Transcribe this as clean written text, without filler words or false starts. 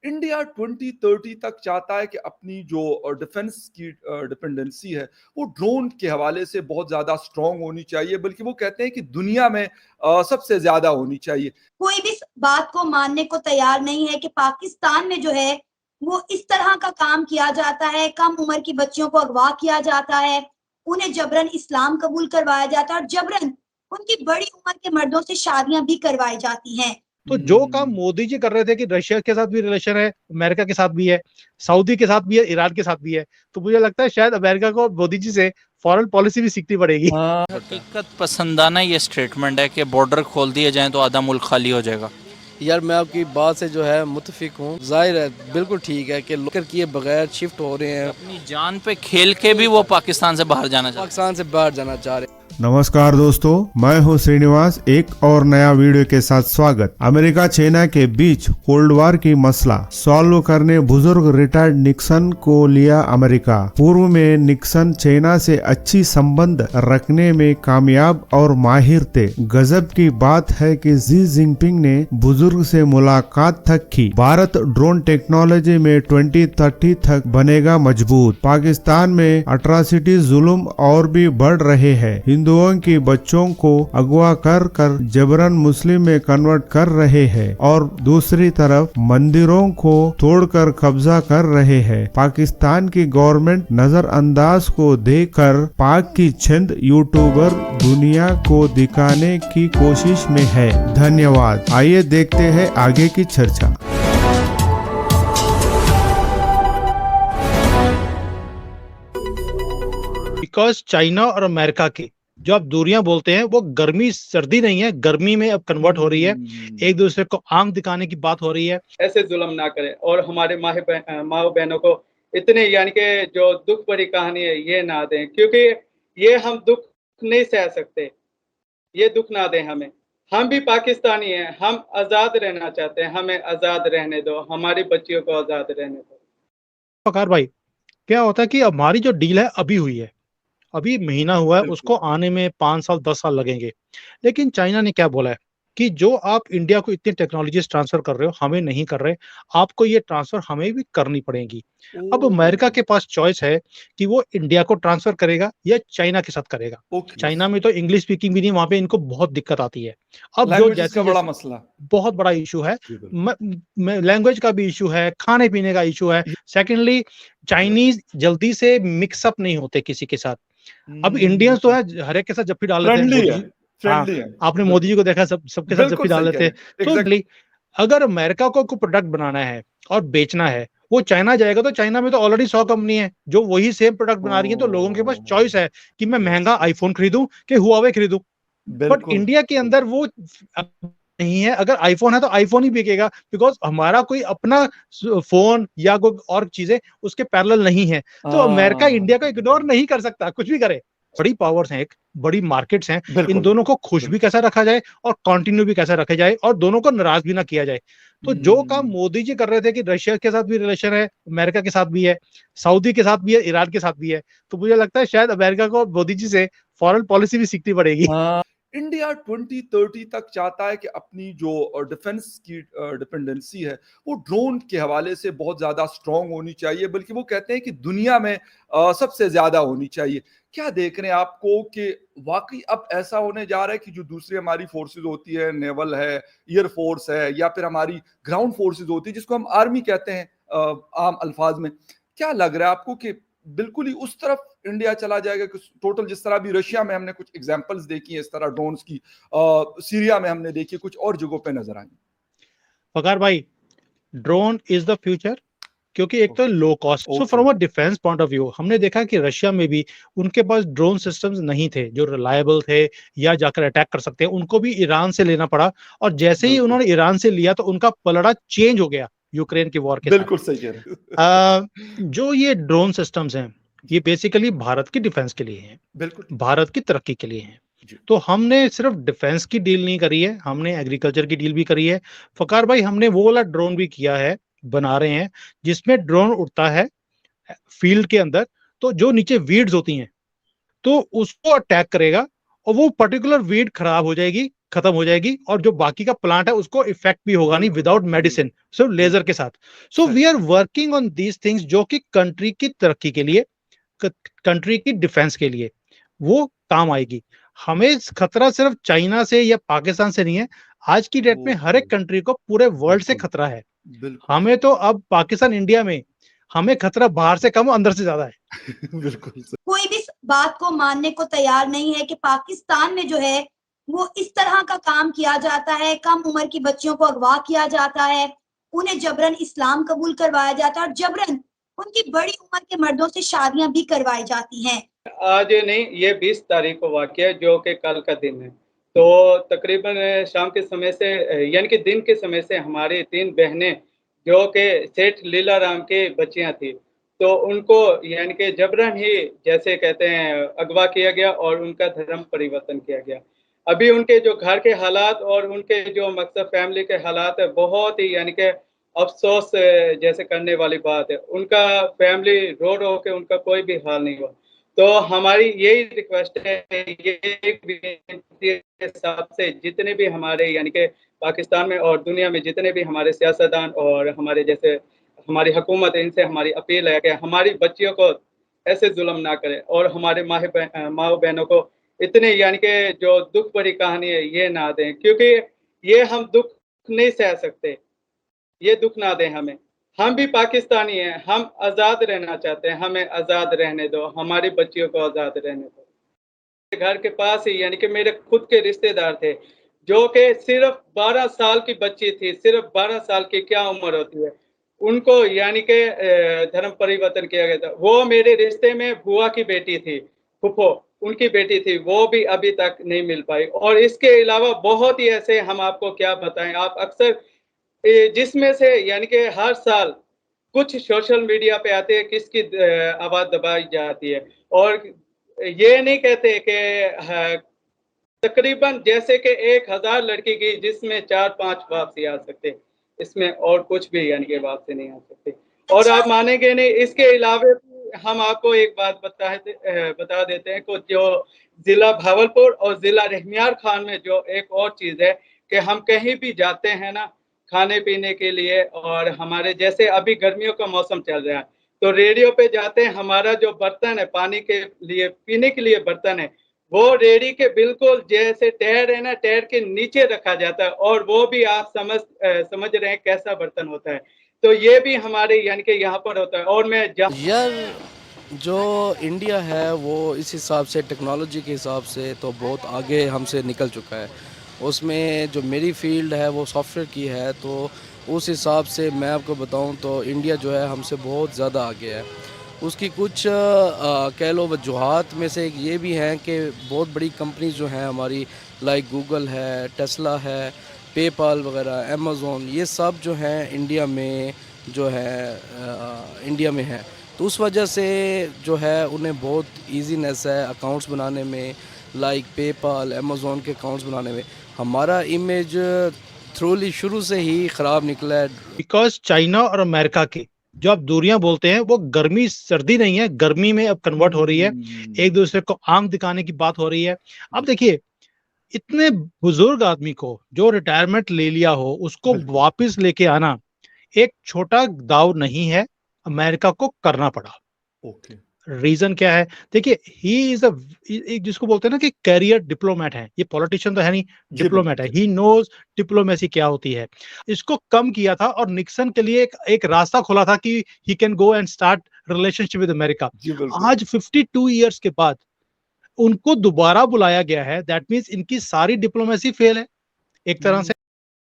India 2030 तक चाहता है कि अपनी जो डिफेंस की डिपेंडेंसी है वो ड्रोन के हवाले से बहुत ज्यादा स्ट्रांग होनी चाहिए, बल्कि वो कहते हैं कि दुनिया में सबसे ज्यादा होनी चाहिए। कोई भी इस बात को मानने को तैयार नहीं है कि पाकिस्तान में जो है वो इस तरह का काम किया जाता है, कम उम्र की बच्चियों को अगवा किया जाता है, उन्हें जबरन इस्लाम कबूल करवाया जाता है और जबरन उनकी बड़ी उम्र के मर्दों से शादियां भी करवाई जाती हैं। तो जो काम मोदी जी कर रहे थे कि रशिया के साथ भी रिलेशन है, अमेरिका के साथ भी है, सऊदी के साथ भी है, ईरान के साथ भी है, तो मुझे लगता है शायद अमेरिका को मोदी जी से फॉरेन पॉलिसी भी सीखनी पड़ेगी। हकीकत पसंदाना ये स्टेटमेंट है कि बॉर्डर खोल दिए जाएं तो आधा मुल्क खाली हो जाएगा। यार मैं आपकी बात से जो है मुतफिक हूँ। जाहिर है बिल्कुल ठीक है कि लोकर किए बगैर शिफ्ट हो रहे हैं, अपनी जान पे खेल के भी वो पाकिस्तान से बाहर जाना चाह रहे हैं। नमस्कार दोस्तों, मैं हूं श्रीनिवास। एक और नया वीडियो के साथ स्वागत। अमेरिका चाइना के बीच कोल्ड वार की मसला सॉल्व करने बुजुर्ग रिटायर्ड निक्सन को लिया अमेरिका। पूर्व में निक्सन चाइना से अच्छी संबंध रखने में कामयाब और माहिर थे। गजब की बात है कि जी जिनपिंग ने बुजुर्ग से मुलाकात तक की। भारत ड्रोन टेक्नोलॉजी में 2030 तक बनेगा मजबूत। पाकिस्तान में अट्रॉसिटी जुल्म और भी बढ़ रहे हैं। हिंदुओं की बच्चों को अगवा कर कर जबरन मुस्लिम में कन्वर्ट कर रहे हैं और दूसरी तरफ मंदिरों को तोड़कर कब्जा कर रहे हैं। पाकिस्तान की गवर्नमेंट नजरअंदाज को देखकर पाक की चंद यूट्यूबर दुनिया को दिखाने की कोशिश में है। धन्यवाद। आइए देखते हैं आगे की चर्चा। बिकॉज चाइना और अमेरिका की जो आप दूरियां बोलते हैं वो गर्मी सर्दी नहीं है, गर्मी में अब कन्वर्ट हो रही है। एक दूसरे को आंख दिखाने की बात हो रही है। ऐसे जुल्म ना करें और हमारे माँ बहनों को इतने यानी कि जो दुख भरी कहानी है ये ना दें, क्योंकि ये हम दुख नहीं सह सकते। ये दुख ना दें हमें। हम भी पाकिस्तानी हैं, हम आजाद रहना चाहते हैं, हमें आजाद रहने दो, हमारी बच्चियों को आजाद रहने दो। फकार भाई, क्या होता है कि हमारी जो डील है अभी हुई है, अभी महीना हुआ है, उसको आने में 5 साल 10 साल लगेंगे। लेकिन चाइना ने क्या बोला है कि जो आप इंडिया को इतनी टेक्नोलॉजीज ट्रांसफर कर रहे हो, हमें नहीं कर रहे, आपको ये ट्रांसफर हमें भी करनी पड़ेगी। अब अमेरिका के पास चॉइस है कि वो इंडिया को ट्रांसफर करेगा या चाइना के साथ करेगा। चाइना में तो इंग्लिश स्पीकिंग भी नहीं, वहां पे इनको बहुत दिक्कत आती है। अब जो जैसे बड़ा मसला, बहुत बड़ा इशू है, लैंग्वेज का भी इशू है, खाने पीने का इशू है। सेकेंडली चाइनीज जल्दी से मिक्सअप नहीं होते किसी के साथ। अब इंडियंस तो है, हर एक के साथ जप्फी डाल लेते हैं। आपने मोदी जी को देखा, सबके साथ जप्फी डाल लेते हैं। तो अगर अमेरिका को कोई प्रोडक्ट बनाना है और बेचना है, वो चाइना जाएगा तो चाइना में तो ऑलरेडी 100 कंपनी है जो वही सेम प्रोडक्ट बना रही है। तो लोगों के पास चॉइस है कि मैं महंगा आईफोन खरीदूं कि हुआवे खरीदूं। बट इंडिया के अंदर वो नहीं है। अगर आईफोन है तो आईफोन ही बिकेगा, बिकॉज हमारा कोई अपना फोन या कोई और चीजें उसके पैरेलल नहीं है। तो अमेरिका इंडिया को इग्नोर नहीं कर सकता, कुछ भी करे। बड़ी पावर्स हैं, एक बड़ी मार्केट्स हैं, इन दोनों को खुश भी कैसा रखा जाए और कंटिन्यू भी कैसा रखा जाए और दोनों को नाराज भी ना किया जाए। तो जो काम मोदी जी कर रहे थे कि रशिया के साथ भी रिलेशन है, अमेरिका के साथ भी है, सऊदी के साथ भी है, ईरान के साथ भी है, तो मुझे लगता है शायद अमेरिका को मोदी जी से फॉरेन पॉलिसी भी सीखनी पड़ेगी। इंडिया 2030 तक चाहता है कि अपनी जो डिफेंस की डिपेंडेंसी है वो ड्रोन के हवाले से बहुत ज्यादा स्ट्रांग होनी चाहिए, बल्कि वो कहते हैं कि दुनिया में सबसे ज्यादा होनी चाहिए। क्या देख रहे हैं आपको कि वाकई अब ऐसा होने जा रहा है कि जो दूसरी हमारी फोर्सेस होती है, नेवल है, एयर फोर्स है, या फिर हमारी ग्राउंड फोर्सेस होती है जिसको हम आर्मी कहते हैं आम अल्फाज में, क्या लग रहा है आपको कि बिल्कुल ही उस तरफ इंडिया चला जाएगा कि टोटल, जिस तरह भी रशिया में हमने कुछ एग्जांपल्स देखी हैं इस तरह ड्रोन्स की, सीरिया में हमने देखी, कुछ और जगहों पे नजर आई? फकार भाई, ड्रोन इज द फ्यूचर, क्योंकि एक तो low cost. So from a defence point of view हमने देखा कि रशिया में भी उनके पास ड्रोन सिस्टम्स नहीं थे जो रिलायबल थे या जाकर अटैक कर सकते हैं। उनको भी ईरान से लेना पड़ा, और जैसे ही उन्होंने ईरान से लिया तो उनका पलड़ा चेंज हो गया यूक्रेन की वॉर के साथ। बिल्कुल सही कह रहे जो ये ड्रोन सिस्टम्स हैं ये बेसिकली भारत की डिफेंस के लिए हैं, बिल्कुल भारत की तरक्की के लिए हैं। तो हमने सिर्फ डिफेंस की डील नहीं करी है, हमने एग्रीकल्चर की डील भी करी है। फकार भाई, हमने वो वाला ड्रोन भी किया है, बना रहे हैं, जिसमें ड्रोन उड़ता है फील्ड के अंदर, तो जो नीचे वीड्स होती हैं तो उसको अटैक करेगा और वो पर्टिकुलर वीड खराब हो जाएगी खत्म हो जाएगी और जो बाकी का प्लांट है उसको इफेक्ट भी होगा नहीं विदाउट मेडिसिन, सिर्फ लेजर के साथ। So we are working on these things जो कि कंट्री की तरक्की के लिए, कंट्री की डिफेंस के लिए वो काम आएगी। हमें खतरा सिर्फ चाइना से या पाकिस्तान से नहीं है, आज की डेट में हर एक कंट्री को पूरे वर्ल्ड से खतरा है। हमें तो अब पाकिस्तान इंडिया में हमें खतरा बाहर से कम अंदर से ज्यादा है। बिल्कुल कोई भी इस बात को मानने को तैयार नहीं है कि पाकिस्तान में जो है वो इस तरह का काम किया जाता है, कम उम्र की बच्चियों को अगवा किया जाता है, उन्हें जबरन इस्लाम कबूल करवाया जाता है और जबरन उनकी बड़ी उम्र के मर्दों से शादियां भी करवाई जाती हैं। आज नहीं, ये 20 तारीख को वाक़या है जो कि कल का दिन है। तो तकरीबन शाम के समय से यानी कि दिन के समय से हमारी 3 बहनें जो कि सेठ लीला राम की बच्चियां थी, तो उनको यानी कि जबरन ही जैसे कहते हैं अगवा किया गया और उनका धर्म परिवर्तन किया गया। अभी उनके जो घर के हालात और उनके जो मकसद फैमिली के हालात है बहुत ही यानी कि अफ़सोस जैसे करने वाली बात है। उनका फैमिली रो-रो के उनका कोई भी हाल नहीं हुआ। तो हमारी यही रिक्वेस्ट है, ये एक विनती के हिसाब से जितने भी हमारे यानी कि पाकिस्तान में और दुनिया में जितने भी हमारे सियासतदान और हमारे जैसे हमारी हुकूमत है, इनसे हमारी अपील है कि हमारी बच्चियों को ऐसे जुल्म ना करें और हमारे माँ बहनों को इतने यानी कि जो दुख भरी कहानी है ये ना दें, क्योंकि ये हम दुख नहीं सह सकते, ये दुख ना दें हमें। हम भी पाकिस्तानी हैं, हम आज़ाद रहना चाहते हैं, हमें आज़ाद रहने दो, हमारी बच्चियों को आज़ाद रहने दो। घर के पास ही यानी कि मेरे खुद के रिश्तेदार थे, जो कि सिर्फ 12 साल की बच्ची थी, सिर्फ 12 साल की क्या उम्र होती है, उनको यानी कि धर्म परिवर्तन किया गया था। वो मेरे रिश्ते में बुआ की बेटी थी, फूफो, उनकी बेटी थी, वो भी अभी तक नहीं मिल पाई। और इसके अलावा बहुत ही ऐसे हम आपको क्या बताएँ, आप अक्सर जिसमें से यानी कि हर साल कुछ सोशल मीडिया पे आते हैं किसकी आवाज़ दबाई जाती है और ये नहीं कहते कि तकरीबन जैसे कि 1000 लड़की की जिसमें 4-5 वापसी आ सकते, इसमें और कुछ भी यानी कि वापसी नहीं आ सकती। और आप मानेंगे नहीं, इसके अलावा हम आपको एक बात बता देते हैं कि जो ज़िला भावलपुर और ज़िला रहमियार खान में जो एक और चीज़ है कि हम कहीं भी जाते हैं ना खाने-पीने के लिए और हमारे जैसे अभी गर्मियों का मौसम चल रहा है, तो रेडियो पे जाते हैं, हमारा जो बर्तन है पानी के लिए पीने के लिए बर्तन है, वो रेडी के बिल्कुल जैसे टायर है ना, टायर के नीचे रखा जाता है और वो भी आप समझ रहे हैं कैसा बर्तन होता है। तो ये भी हमारे यानी कि यहाँ पर होता है और मैं यार जो इंडिया है वो इस हिसाब से टेक्नोलॉजी के हिसाब से तो बहुत आगे हमसे निकल चुका है। उसमें जो मेरी फील्ड है वो सॉफ्टवेयर की है, तो उस हिसाब से मैं आपको बताऊं तो इंडिया जो है हमसे बहुत ज़्यादा आगे है। उसकी कुछ कह लो वजूहात में से एक ये भी हैं कि बहुत बड़ी कंपनीज जो हैं हमारी, लाइक गूगल है, टेस्ला है, पेपाल वगैरह, अमेज़ॉन, ये सब जो हैं इंडिया में जो है इंडिया में है। तो उस वजह से जो है उन्हें बहुत ईजीनेस है अकाउंट्स बनाने में, लाइक पेपाल, अमेज़ॉन के अकाउंट्स बनाने में। हमारा इमेज थ्रूली शुरू से ही ख़राब निकला है। बिकॉज चाइना और अमेरिका के जो आप दूरियां बोलते हैं वो गर्मी सर्दी नहीं है, गर्मी में अब कन्वर्ट हो रही है, एक दूसरे को आंख दिखाने की बात हो रही है। अब देखिए इतने बुजुर्ग आदमी को जो रिटायरमेंट ले लिया हो उसको वापस लेके आना एक छोटा दाव नहीं है, अमेरिका को करना पड़ा। ओके, रीजन क्या है? देखिए ही इज एक जिसको बोलते हैं ना कि कैरियर डिप्लोमेट है, ये पॉलिटिशियन तो है नहीं, डिप्लोमेट है। ही नोज डिप्लोमेसी क्या होती है। इसको कम किया था और निक्सन के लिए एक रास्ता खोला था कि he can go and start relationship with America. आज 52 इयर्स के बाद उनको दोबारा बुलाया गया है, दैट मींस इनकी सारी डिप्लोमेसी फेल है एक तरह से।